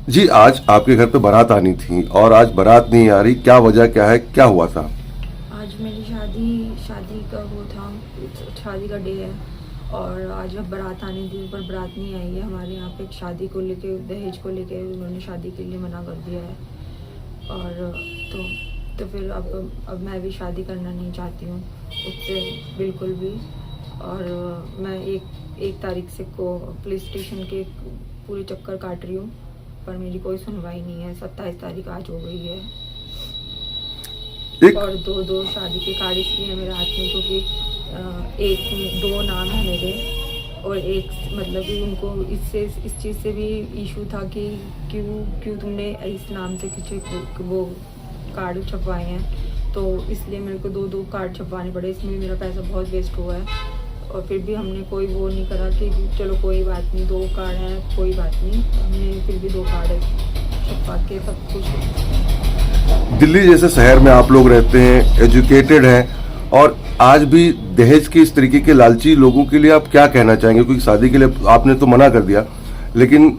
जी, आज आपके घर पे बारात आनी थी और आज बारात नहीं आ रही, क्या वजह क्या है, क्या हुआ था? आज मेरी शादी शादी का वो था, शादी का डे है और आज अब बारात आनी थी पर बारात नहीं आई है। हमारे यहाँ पे एक शादी को लेके, दहेज को लेके उन्होंने शादी के लिए मना कर दिया है। और तो फिर अब मैं भी शादी करना नहीं चाहती हूँ उससे, बिल्कुल भी। और मैं एक तारीख से को पुलिस स्टेशन के पूरे चक्कर काट रही हूँ पर मेरी कोई सुनवाई नहीं है। 27 तारीख आज हो गई है एक और दो शादी के कार्ड इसलिए है मेरे हाथ में क्योंकि एक दो नाम है मेरे और एक मतलब कि उनको इस चीज़ से भी इशू था कि क्यों तुमने इस नाम से किसी वो कार्ड छपवाए हैं, तो इसलिए मेरे को दो कार्ड छपवाने पड़े। इसमें मेरा पैसा बहुत वेस्ट हुआ है और फिर भी हमने कोई वो नहीं करा कि चलो कोई बात नहीं, 2 कार्ड हैं कोई बात नहीं, हमने फिर भी 2 कार्ड छपवा के सब कुछ। दिल्ली जैसे शहर में आप लोग रहते हैं, एजुकेटेड हैं और आज भी दहेज के इस तरीके के लालची लोगों के लिए आप क्या कहना चाहेंगे? क्योंकि शादी के लिए आपने तो मना कर दिया, लेकिन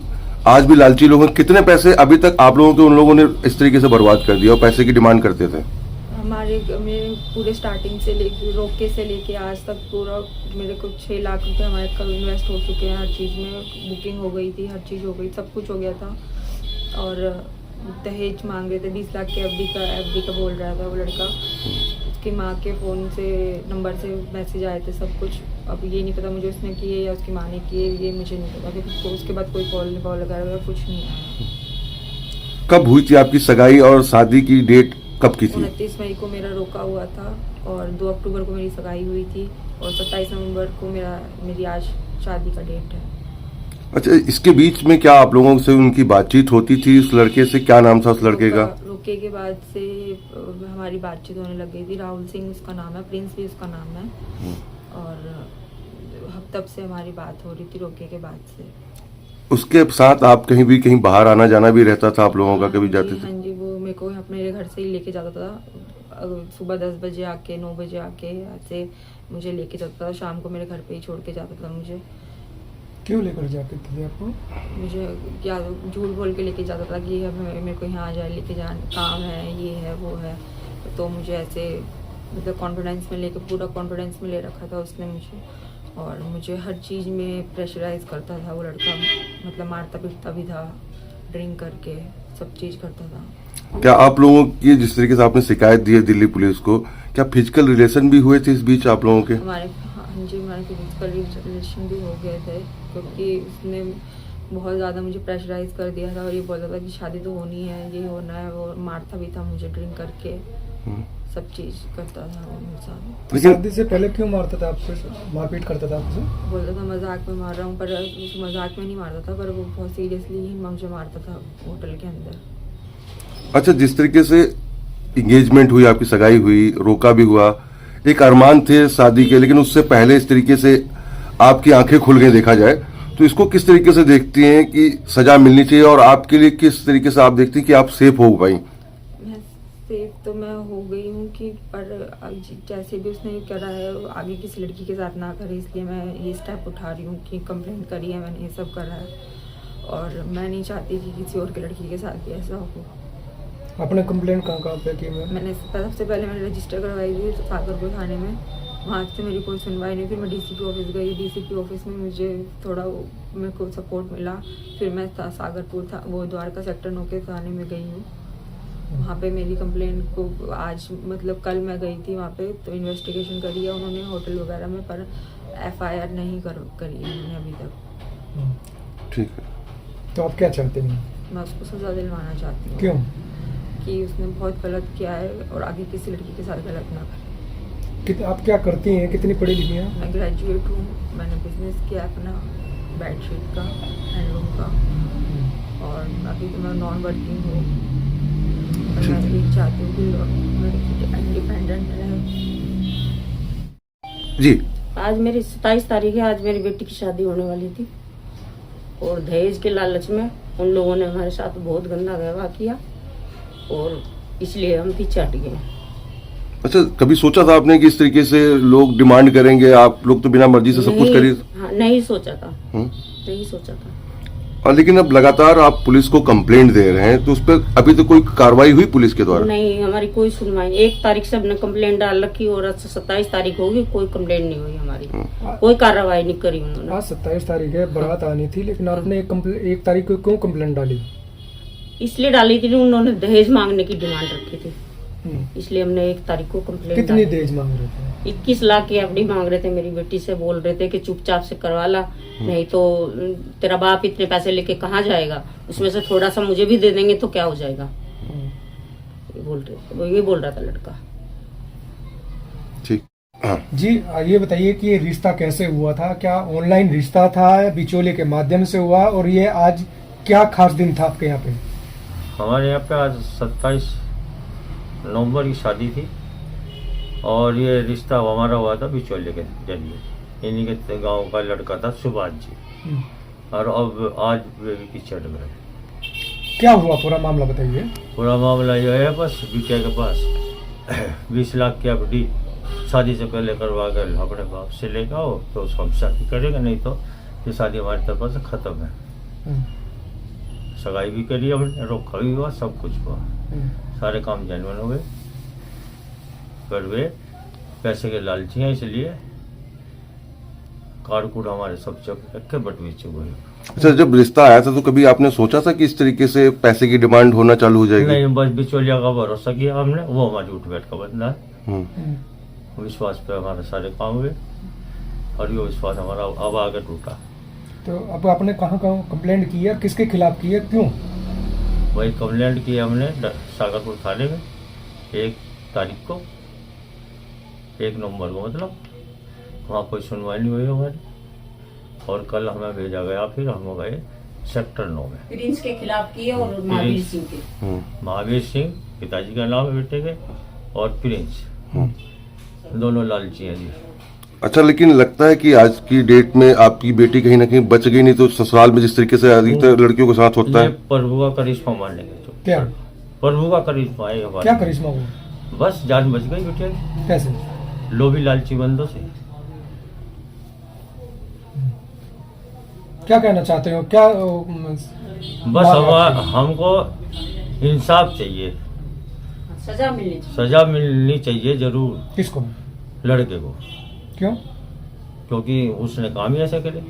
आज भी लालची लोगों कितने पैसे अभी तक आप लोगों के उन लोगों ने इस तरीके से बर्बाद कर दिया और पैसे की डिमांड करते थे? मेरे पूरे स्टार्टिंग से लेके रोके से लेके आज तक पूरा मेरे को 6 लाख रुपए हमारे कब इन्वेस्ट हो चुके हैं। हर चीज़ में बुकिंग हो गई थी, हर चीज़ हो गई, सब कुछ हो गया था। और दहेज मांग रहे थे 20 लाख के, एफडी का बोल रहा था वो लड़का। उसकी माँ के फ़ोन से नंबर से मैसेज आए थे सब कुछ। अब ये नहीं पता मुझे उसने किए या उसकी माँ ने किए, ये मुझे नहीं पता क्योंकि उसके बाद कोई कॉल वगैरह कुछ नहीं आया। कब हुई थी आपकी सगाई और शादी की डेट कब की थी? 29 मई को मेरा रोका हुआ था और 2 अक्टूबर को मेरी सगाई हुई थी और 27 नवंबर को मेरी आज शादी का डेट है। अच्छा, इसके बीच में क्या आप लोगों से उनकी बातचीत होती थी? उस लड़के से क्या नाम था उस लड़के का? रोके के बाद से हमारी बातचीत होने लग गई थी। राहुल सिंह उसका नाम है, प्रिंस भी उसका नाम है। और तब से हमारी बात हो रही थी रोके के बाद से। उसके साथ आप कहीं बाहर आना जाना भी रहता था आप लोगों का? कभी जाते थे? हाँ जी, वो मेरे को अपने घर से ही लेके जाता था। सुबह 10 बजे आके 9 बजे आके ऐसे मुझे लेके जाता था। शाम को मेरे घर पे ही छोड़ के जाता था मुझे। क्यों लेकर जाते थे आपको? मुझे क्या झूठ बोल के लेके जाता था कि मेरे को यहाँ जाए, लेके जान, काम है, ये है वो है। तो मुझे ऐसे मतलब कॉन्फिडेंस में लेके, पूरा कॉन्फिडेंस में ले रखा था उसने मुझे। और मुझे हर चीज़ में प्रेशराइज करता था वो लड़का। मतलब मारता पीटता भी था, ड्रिंक करके सब चीज़ करता था। क्या आप लोगों की जिस तरीके से आपने शिकायत दी है दिल्ली पुलिस को, क्या फिजिकल रिलेशन भी हुए थे इस बीच आप लोगों के? हमारे फिजिकल रिलेशन भी हो गए थे क्योंकि उसने बहुत ज़्यादा मुझे प्रेशराइज कर दिया था और ये बोलता था कि शादी तो होनी है, ये होना है। वो मारता भी था मुझे, ड्रिंक करके सब चीज़ करता था वो मेरे साथ। लेकिन शादी से पहले क्यों मारता था आपको, मारपीट करता था आपसे? बोलता था मजाक में मार रहा हूँ, पर उस मजाक में नहीं मारता था, पर वो बहुत सीरियसली ही मुझे मारता था होटल के अंदर। अच्छा, जिस तरीके से इंगेजमेंट हुई, आपकी सगाई हुई, रोका भी हुआ, एक अरमान थे शादी के, लेकिन उससे पहले इस तरीके से आपकी आंखें खुल गई देखा जाए, तो इसको किस तरीके से देखती हैं कि सजा मिलनी चाहिए और आपके लिए किस तरीके से आप देखती हैं कि आप सेफ हो पाई? मैं सेफ तो मैं हो गई हूँ कि पर जैसे भी उसने करा है आगे किसी लड़की के साथ ना करे, इसलिए मैं ये स्टेप उठा रही हूँ कि कंप्लेंट करी है मैंने, ये सब करा है और मैं नहीं चाहती कि किसी और की लड़की के साथ भी ऐसा हो। आपने कंप्लेंट कहाँ पे की? मैंने सबसे पहले मैंने रजिस्टर करवाई थी सागरपुर थाने में, वहाँ से मेरी कोई सुनवाई नहीं। फिर मैं डीसीपी ऑफिस गई, डीसीपी ऑफिस में मुझे थोड़ा मेरे को सपोर्ट मिला। फिर मैं सागरपुर था वो द्वारका सेक्टर 9 के थाने में गई हूँ। वहाँ पे मेरी कंप्लेंट को आज मतलब कल मैं गई थी वहाँ पे, तो इन्वेस्टिगेशन करी है उन्होंने होटल वगैरह में, पर FIR नहीं करी है उन्होंने अभी तक। ठीक है, तो आप क्या चाहते हैं? मैं उसको सजा दिलवाना चाहती हूँ। क्यों? कि उसने बहुत गलत किया है और आगे किसी लड़की के साथ गलत ना करे। आप क्या करती हैं, कितनी पढ़ी लिखी हैं? मैं ग्रेजुएट हूँ, मैंने बिजनेस किया अपना बेडशीट का, हैंडलूम का, और अभी तो मैं नॉन वर्किंग हूँ। मैं ये चाहती हूँ कि लड़की इंडिपेंडेंट रहे। जी। आज मेरी 27 तारीख है, आज मेरी बेटी की शादी होने वाली थी और दहेज के लालच में उन लोगों ने हमारे साथ बहुत गंदा व्यवहार किया और इसलिए हम पीछे हट गए। अच्छा, कभी सोचा था आपने कि इस तरीके से लोग डिमांड करेंगे? आप लोग तो बिना मर्जी से सब कुछ करिए। हाँ, नहीं सोचा था, नहीं सोचा था। और लेकिन अब लगातार आप पुलिस को कंप्लेंट दे रहे हैं, तो उस पर अभी तो कोई कार्रवाई हुई पुलिस के द्वारा? नहीं, हमारी कोई सुनवाई। 1 तारीख से हमने कंप्लेंट डाल रखी और 27 तारीख होगी, कोई कंप्लेंट नहीं हुई हमारी, कोई कार्रवाई नहीं करी उन्होंने। आज 27 तारीख है, बारात आनी थी, लेकिन आपने 1 तारीख को क्यों कंप्लेंट डाली? इसलिए डाली थी, उन्होंने दहेज मांगने की डिमांड रखी थी, इसलिए हमने 1 तारीख को कंप्लेंट। कितनी दहेज मांग रहे थे? 21 लाख की एफडी मांग रहे थे। मेरी बेटी से बोल रहे थे कि चुपचाप से करवा ला, नहीं तो तेरा बाप इतने पैसे लेके कहाँ जाएगा, उसमें से थोड़ा सा मुझे भी दे देंगे तो क्या हो जाएगा, ये बोल रहे थे। वो ये बोल रहा था लड़का। ठीक, हाँ जी ये बताइए कि ये रिश्ता कैसे हुआ था? क्या ऑनलाइन रिश्ता था या बिचौले के माध्यम से हुआ? और ये आज क्या खास दिन था आपके यहाँ पे? हमारे यहाँ पे आज 27 नवंबर की शादी थी और ये रिश्ता हमारा हुआ था बिचौले के जरिए। इन्हीं के गांव का लड़का था सुभाष जी, और अब आज बेबी की चढ़ गए। क्या हुआ पूरा मामला बताइए। पूरा मामला ये है, बस बिटिया के पास 20 लाख की एफडी शादी से पहले करवा कर अपने बाप से लेकर आओ तो उसको हम शादी करेंगे, नहीं तो ये शादी हमारी तरफ से ख़त्म है। सगाई भी करी हमने, रोका भी हुआ, सब कुछ हुआ, सारे काम जेन्युइन हो गए। पर वे पैसे के लालची हैं, इसलिए कार्ड कूड हमारे सब चौक रखे बटवी चुके। अच्छा, जब रिश्ता आया था तो कभी आपने सोचा था कि इस तरीके से पैसे की डिमांड होना चालू हो जाएगी? नहीं, बस बिचौलिया का भरोसा किया हमने, वो हमारी उठ बैठ का बंदा है। विश्वास पे हमारे सारे काम हुए और ये विश्वास हमारा अब आगे टूटा। तो अब आपने कहाँ कहाँ कंप्लेंट की है, किसके खिलाफ की है, क्यों? वही कंप्लेंट की हमने सागरपुर थाने में 1 तारीख को, 1 नवंबर को, मतलब वहाँ कोई सुनवाई नहीं हुई हमारी। और कल हमें भेजा गया, फिर हम गए सेक्टर 9 में। प्रिंस के खिलाफ किए और महावीर सिंह के। महावीर सिंह पिताजी का नाम है बेटे के, और प्रिंस, दोनों लालची हैं जी। अच्छा, लेकिन लगता है कि आज की डेट में आपकी बेटी कहीं ना कहीं बच गई, नहीं तो ससुराल में जिस तरीके से अधिकतर लड़कियों के साथ होता है। प्रभु का करिश्मा मानने के तो क्या प्रभु का करिश्मा है हमारे। क्या करिश्मा हुआ? बस जान बच गई बेटिया की, कैसे? लोभी लालची बंदों से। क्या कहना चाहते हो? क्या बस हमको इंसाफ चाहिए, सजा मिलनी चाहिए। सजा मिलनी चाहिए जरूर। किसको? लड़के को, क्यों? क्योंकि उसने काम ही ऐसे करे।